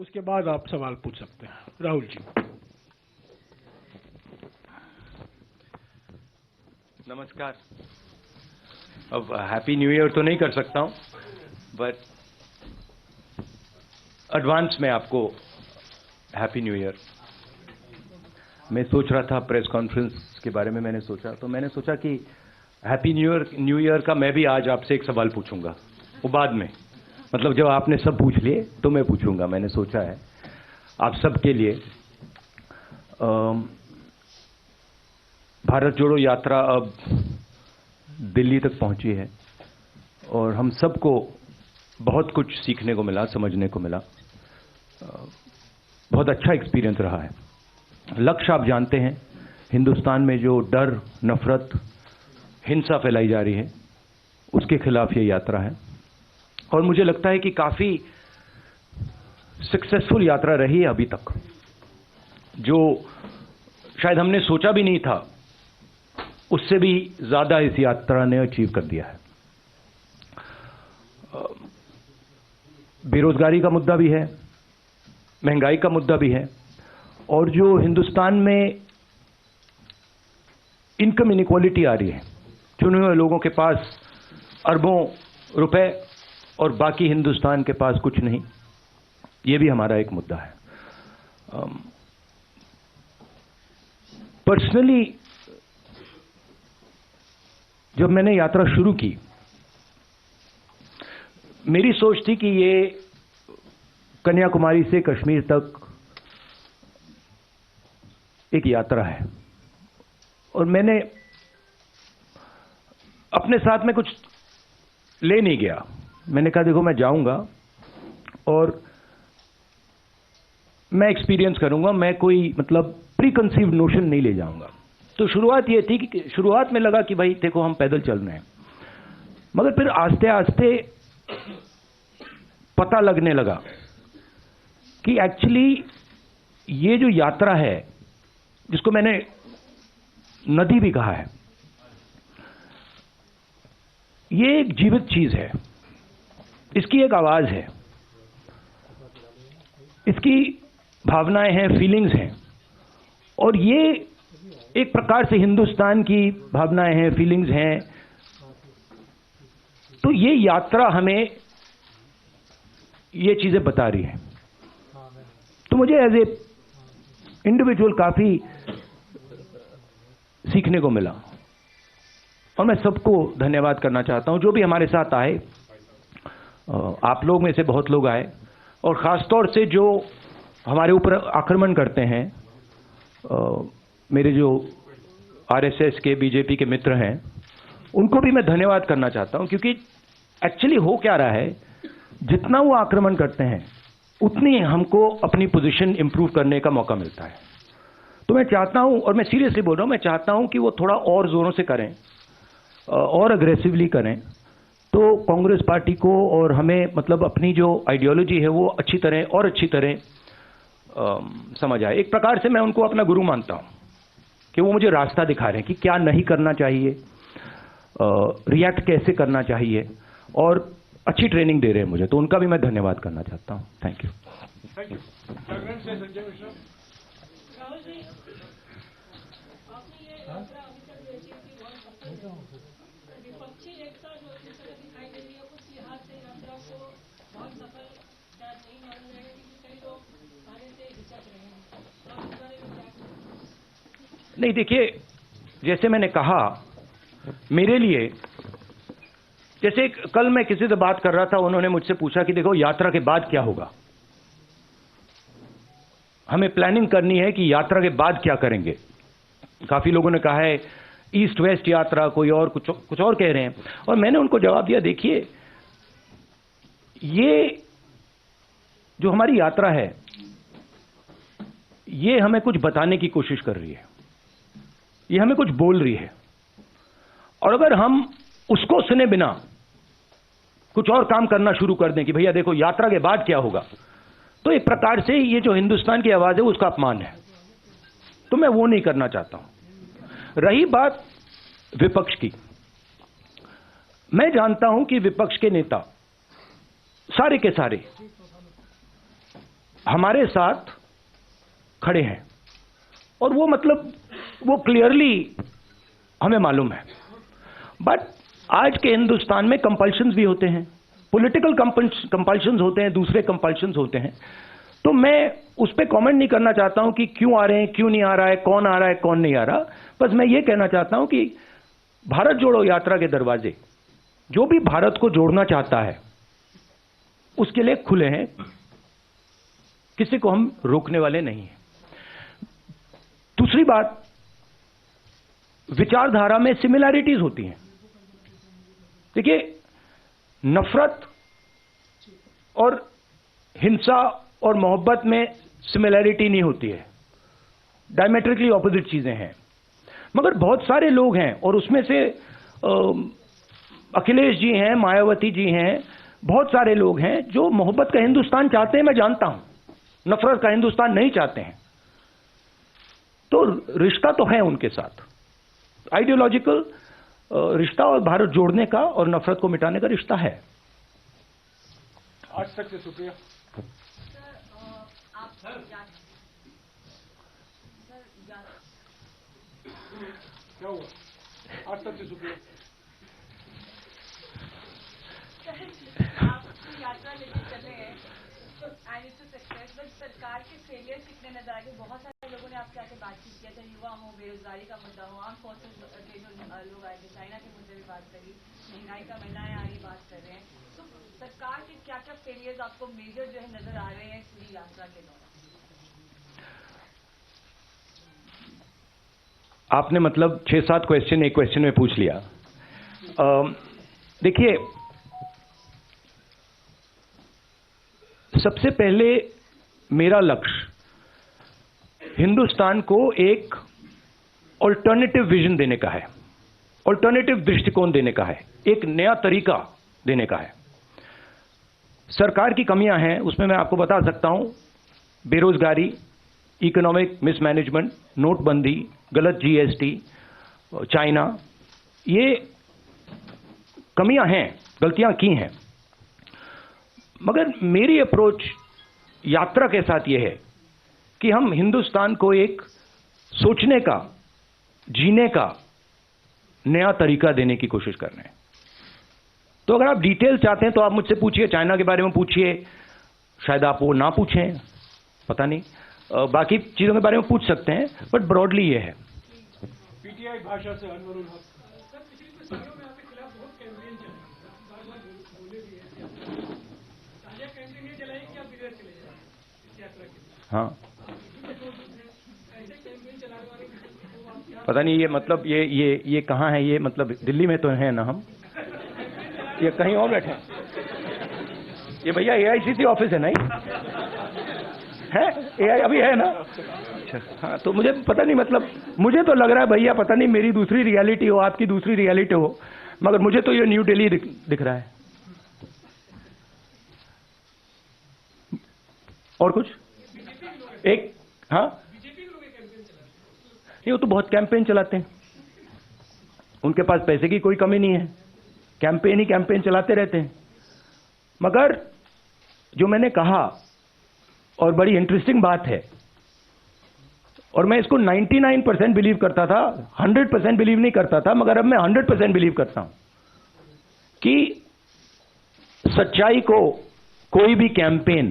उसके बाद आप सवाल पूछ सकते हैं। राहुल जी। नमस्कार। अब हैप्पी न्यू ईयर तो नहीं कर सकता हूं, बट एडवांस में आपको हैप्पी न्यू ईयर। मैं सोच रहा था प्रेस कॉन्फ्रेंस के बारे में, मैंने सोचा कि हैप्पी न्यू ईयर का मैं भी आज आपसे एक सवाल पूछूंगा, वो बाद में, मतलब जब आपने सब पूछ लिए तो मैं पूछूंगा। मैंने सोचा है आप सबके लिए, भारत जोड़ो यात्रा अब दिल्ली तक पहुंची है और हम सबको बहुत कुछ सीखने को मिला, समझने को मिला। बहुत अच्छा एक्सपीरियंस रहा है। लक्ष्य आप जानते हैं, हिंदुस्तान में जो डर, नफरत, हिंसा फैलाई जा रही है, उसके खिलाफ ये यात्रा है। और मुझे लगता है कि काफी सक्सेसफुल यात्रा रही है अभी तक, जो शायद हमने सोचा भी नहीं था, उससे भी ज्यादा इस यात्रा ने अचीव कर दिया है। बेरोजगारी का मुद्दा भी है, महंगाई का मुद्दा भी है, और जो हिंदुस्तान में इनकम इनइक्वालिटी आ रही है, चुने हुए लोगों के पास अरबों रुपए और बाकी हिंदुस्तान के पास कुछ नहीं, ये भी हमारा एक मुद्दा है। पर्सनली जब मैंने यात्रा शुरू की, मेरी सोच थी कि ये कन्याकुमारी से कश्मीर तक एक यात्रा है, और मैंने अपने साथ में कुछ ले नहीं गया। मैंने कहा देखो, मैं जाऊंगा और मैं एक्सपीरियंस करूंगा, मैं कोई मतलब प्री कंसीव्ड नोशन नहीं ले जाऊंगा। तो शुरुआत ये थी कि शुरुआत में लगा कि भाई देखो हम पैदल चल रहे हैं, मगर फिर आस्ते आस्ते पता लगने लगा कि एक्चुअली ये जो यात्रा है, जिसको मैंने नदी भी कहा है, ये एक जीवित चीज है, इसकी एक आवाज है, इसकी भावनाएं हैं, फीलिंग्स हैं, और ये एक प्रकार से हिंदुस्तान की भावनाएं हैं, फीलिंग्स हैं। तो ये यात्रा हमें ये चीजें बता रही है। तो मुझे एज ए इंडिविजुअल काफी सीखने को मिला, और मैं सबको धन्यवाद करना चाहता हूं जो भी हमारे साथ आए। आप लोग में से बहुत लोग आए, और खासतौर से जो हमारे ऊपर आक्रमण करते हैं, मेरे जो आरएसएस के, बीजेपी के मित्र हैं, उनको भी मैं धन्यवाद करना चाहता हूं, क्योंकि एक्चुअली हो क्या रहा है, जितना वो आक्रमण करते हैं उतनी हमको अपनी पोजीशन इंप्रूव करने का मौका मिलता है। तो मैं चाहता हूं, और मैं सीरियसली बोल रहा हूं, मैं चाहता हूं कि वो थोड़ा और जोरों से करें और अग्रेसिवली करें, तो कांग्रेस पार्टी को और हमें, मतलब अपनी जो आइडियोलॉजी है वो अच्छी तरह समझ आए। एक प्रकार से मैं उनको अपना गुरु मानता हूं कि वो मुझे रास्ता दिखा रहे हैं कि क्या नहीं करना चाहिए, रिएक्ट कैसे करना चाहिए, और अच्छी ट्रेनिंग दे रहे हैं मुझे, तो उनका भी मैं धन्यवाद करना चाहता हूं। Thank you. Thank you. Jagran से संजय मिश्रा। राहुल जी, आपने ये यात्रा अभी तक देखी कि बहुत सफल है। विपक्षी एकता जो इस तरह दिखाई दे रही है, उस लिहाज से यात्रा को बहुत सफल शायद नहीं माना जाएगा, क्योंकि कई लोग आने से हिचक रहे हैं। तो आप इस बारे में क्या कहेंगे? नहीं, देखिए, जैसे मैंने कहा, मेरे लिए, जैसे कल मैं किसी से बात कर रहा था, उन्होंने मुझसे पूछा कि देखो यात्रा के बाद क्या होगा, हमें प्लानिंग करनी है कि यात्रा के बाद क्या करेंगे। काफी लोगों ने कहा है ईस्ट वेस्ट यात्रा, कोई और कुछ और कह रहे हैं, और मैंने उनको जवाब दिया, देखिए ये जो हमारी यात्रा है, ये हमें कुछ बताने की कोशिश कर रही है, ये हमें कुछ बोल रही है, और अगर हम उसको सुने बिना कुछ और काम करना शुरू कर दें कि भैया देखो यात्रा के बाद क्या होगा, तो एक प्रकार से ये जो हिंदुस्तान की आवाज है उसका अपमान है। तो मैं वो नहीं करना चाहता हूं। रही बात विपक्ष की, मैं जानता हूं कि विपक्ष के नेता सारे के सारे हमारे साथ खड़े हैं और वो मतलब वो क्लियरली हमें मालूम है। बट आज के हिंदुस्तान में कंपल्शंस भी होते हैं, पॉलिटिकल कंपल्शंस होते हैं, दूसरे कंपल्शंस होते हैं। तो मैं उस पर कमेंट नहीं करना चाहता हूं कि क्यों आ रहे हैं, क्यों नहीं आ रहा है, कौन आ रहा है, कौन नहीं आ रहा। बस मैं ये कहना चाहता हूं कि भारत जोड़ो यात्रा के दरवाजे जो भी भारत को जोड़ना चाहता है उसके लिए खुले हैं, किसी को हम रोकने वाले नहीं हैं। दूसरी बात, विचारधारा में सिमिलैरिटीज होती हैं। देखिए, नफरत और हिंसा और मोहब्बत में सिमिलैरिटी नहीं होती है, डायमेट्रिकली ऑपोजिट चीजें हैं। मगर बहुत सारे लोग हैं और उसमें से अखिलेश जी हैं, मायावती जी हैं, बहुत सारे लोग हैं जो मोहब्बत का हिंदुस्तान चाहते हैं, मैं जानता हूं, नफरत का हिंदुस्तान नहीं चाहते हैं। तो रिश्ता तो है उनके साथ, आइडियोलॉजिकल रिश्ता और भारत जोड़ने का और नफरत को मिटाने का रिश्ता है। आज तक से शुक्रिया। क्या हुआ? आज तक से शुक्रिया। आप यात्रा लेके चले हैं and it's a success, but सरकार के फेलियर्स कितने नजर आए? बहुत सारे लोगों ने आपसे आके बातचीत किया, चाहे युवा हो, बेरोजगारी का मुद्दा हो, आर्म फोर्सेस के जो लोग आए थे, चाइना के मुद्दे भी बात करी, महंगाई का, महिलाएं आ रही बात कर रहे हैं। तो सरकार के क्या क्या फेलियर्स आपको मेजर जो है नजर आ रहे हैं पूरी यात्रा के दौरान? आपने मतलब 6-7 क्वेश्चन एक क्वेश्चन में पूछ लिया। देखिए, सबसे पहले मेरा लक्ष्य हिंदुस्तान को एक ऑल्टरनेटिव विजन देने का है, ऑल्टरनेटिव दृष्टिकोण देने का है, एक नया तरीका देने का है। सरकार की कमियां हैं, उसमें मैं आपको बता सकता हूं, बेरोजगारी, इकोनॉमिक मिसमैनेजमेंट, नोटबंदी, गलत जीएसटी, चाइना, ये कमियां हैं, गलतियां की हैं। मगर मेरी अप्रोच यात्रा के साथ ये है कि हम हिंदुस्तान को एक सोचने का, जीने का नया तरीका देने की कोशिश कर रहे हैं। तो अगर आप डिटेल चाहते हैं तो आप मुझसे पूछिए, चाइना के बारे में पूछिए, शायद आप वो ना पूछें, पता नहीं, बाकी चीजों के बारे में पूछ सकते हैं, बट ब्रॉडली ये है। पीटीआई भाषा से अनवरुल हक। सर, पिछले कुछ सालों में आपके खिलाफ बहुत कैंपेन चले, बार-बार बोले भी हैं। ताजा कैंपेन ये चलाई कि आप विदेश चले जाए इस यात्रा के लिए। हाँ, ऐसे कैंपेन चलाने वाले को आप क्या? पता नहीं ये मतलब ये कहाँ है, ये मतलब दिल्ली में तो है ना, हम ये कहीं और बैठे हैं। ये भैया एआईसीसी ऑफिस है ना, है एआई अभी है ना? अच्छा, हाँ, तो मुझे पता नहीं, मतलब मुझे तो लग रहा है भैया, पता नहीं मेरी दूसरी रियलिटी हो, आपकी दूसरी रियलिटी हो, मगर मुझे तो ये न्यू दिल्ली दिख रहा है। और कुछ एक, हाँ, ये वो तो बहुत कैंपेन चलाते हैं, उनके पास पैसे की कोई कमी नहीं है, कैंपेन ही कैंपेन चलाते रहते हैं। मगर जो मैंने कहा, और बड़ी इंटरेस्टिंग बात है, और मैं इसको 99% बिलीव करता था, 100% बिलीव नहीं करता था, मगर अब मैं 100% बिलीव करता हूं कि सच्चाई को कोई भी कैंपेन,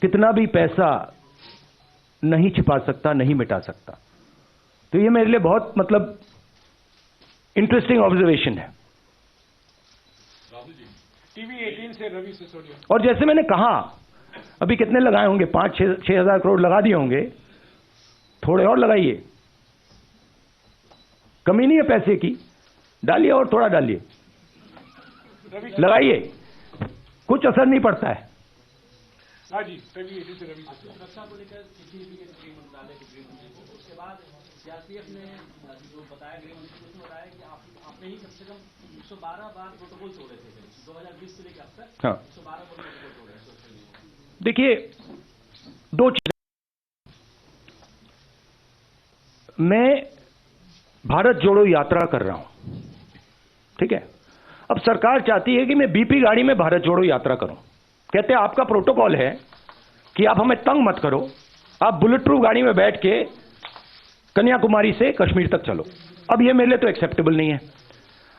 कितना भी पैसा नहीं छिपा सकता, नहीं मिटा सकता। तो ये मेरे लिए बहुत मतलब इंटरेस्टिंग ऑब्जर्वेशन है। टीवी 18 से रवि सिसोदिया। और जैसे मैंने कहा, अभी कितने लगाए होंगे, 5-6 हजार करोड़ लगा दिए होंगे, थोड़े और लगाइए, कमी नहीं है पैसे की, डालिए और थोड़ा डालिए, लगाइए, कुछ असर नहीं पड़ता है। हाँ जी, टीवी 18 से रवि सिसोदिया। सुरक्षा को लेकर किसी के गृह मंत्रालय के गृह मंत्री को, उसके बाद सीआरपीएफ ने जो बताया, गृह मंत्री को उसने बताया कि आपने ही कम से कम 112 बार प्रोटोकॉल तोड़े थे 2020 से लेकर अब तक। हाँ, 112 बार प्रोटोकॉल तोड़े हैं। देखिए, दो चीजें, मैं भारत जोड़ो यात्रा कर रहा हूं, ठीक है। अब सरकार चाहती है कि मैं बीपी गाड़ी में भारत जोड़ो यात्रा करूं। कहते हैं आपका प्रोटोकॉल है कि आप हमें तंग मत करो, आप बुलेट प्रूफ गाड़ी में बैठ के कन्याकुमारी से कश्मीर तक चलो। अब ये मेरे लिए तो एक्सेप्टेबल नहीं है।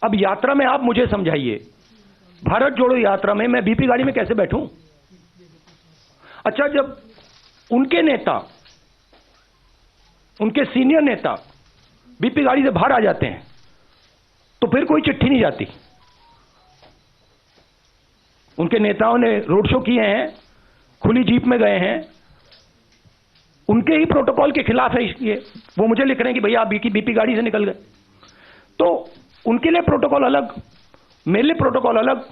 अब यात्रा में आप मुझे समझाइए, भारत जोड़ो यात्रा में मैं बीपी गाड़ी में कैसे बैठूं? अच्छा, जब उनके नेता, उनके सीनियर नेता बीपी गाड़ी से बाहर आ जाते हैं तो फिर कोई चिट्ठी नहीं जाती। उनके नेताओं ने रोड शो किए हैं, खुली जीप में गए हैं, उनके ही प्रोटोकॉल के खिलाफ है ये। वो मुझे लिख रहे हैं कि भैया आप बीपी गाड़ी से निकल गए। तो उनके लिए प्रोटोकॉल अलग, मेरे लिए प्रोटोकॉल अलग।